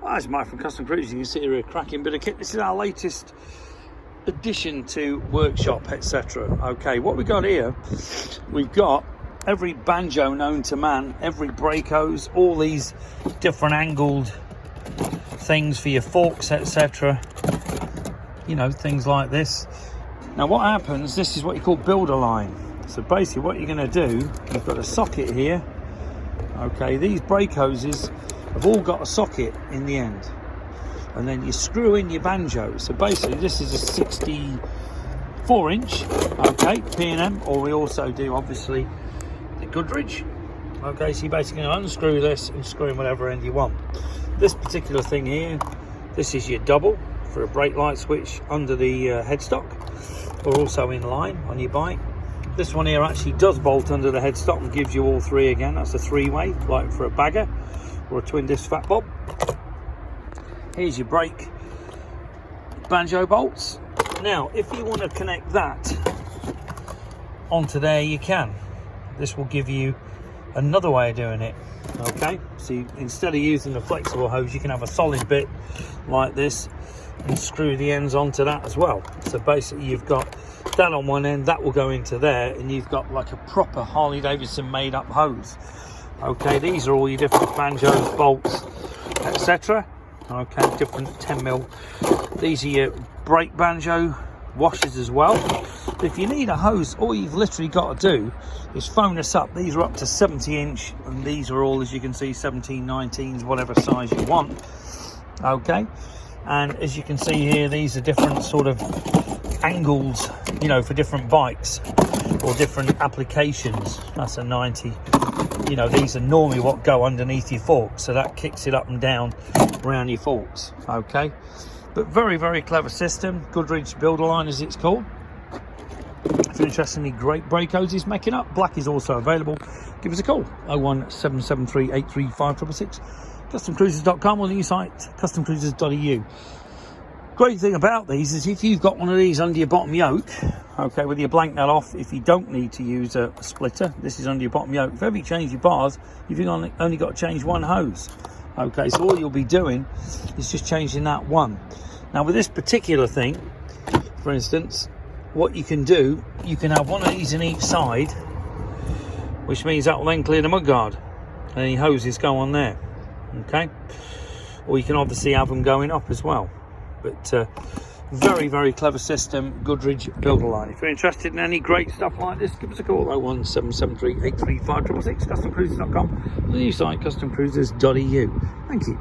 Hi, it's Mike from Custom Cruisers. You can see here a cracking bit of kit. This is our latest addition to workshop, etc. Okay, what we got here, we've got every banjo known to man, every brake hose, all these different angled things for your forks, etc. You know, things like this. Now what happens, this is what you call builder line. So basically what you're going to do, you've got a socket here. Okay, these brake hoses have all got a socket in the end, and then you screw in your banjo. So basically this is a 64 inch, okay, P&M, or we also do obviously the Goodridge. Okay, so you basically unscrew this and screw in whatever end you want. This particular thing here, this is your double for a brake light switch under the headstock, or also in line on your bike. This one here actually does bolt under the headstock and gives you all three again. That's a three-way, like for a bagger or a twin disc fat bob. Here's your brake banjo bolts. Now if you want to connect that onto there, you can. This will give you another way of doing it. Okay, so instead of using the flexible hose, you can have a solid bit like this and screw the ends onto that as well. So basically you've got that on one end, that will go into there, and you've got like a proper Harley Davidson made up hose. Okay, these are all your different banjos, bolts, etc. Okay, different 10mm. These are your brake banjo washers as well. If you need a hose, all you've literally got to do is phone us up. These are up to 70 inch, and these are all, as you can see, 17, 19s, whatever size you want. Okay, and as you can see here, these are different sort of angles, you know, for different bikes or different applications. That's a 90. You know, these are normally what go underneath your forks, so that kicks it up and down around your forks. Okay, but very, very clever system. Goodridge builder line, as it's called. If you're interested in any great brake hoses making up, black is also available. Give us a call, 01773 835 customcruisers.com, or the new site customcruisers.eu. Great thing about these is if you've got one of these under your bottom yoke, okay, with your blank nut off, if you don't need to use a splitter, this is under your bottom yoke. If ever you change your bars, you've only got to change one hose. Okay, so all you'll be doing is just changing that one. Now with this particular thing, for instance, what you can do, you can have one of these in each side, which means that will then clear the mudguard, and any hoses go on there. Okay, or you can obviously have them going up as well. But very, very clever system, Goodridge builder line. If you're interested in any great stuff like this, give us a call, 01773 835 customcruisers.com, the new site customcruisers.eu. Thank you.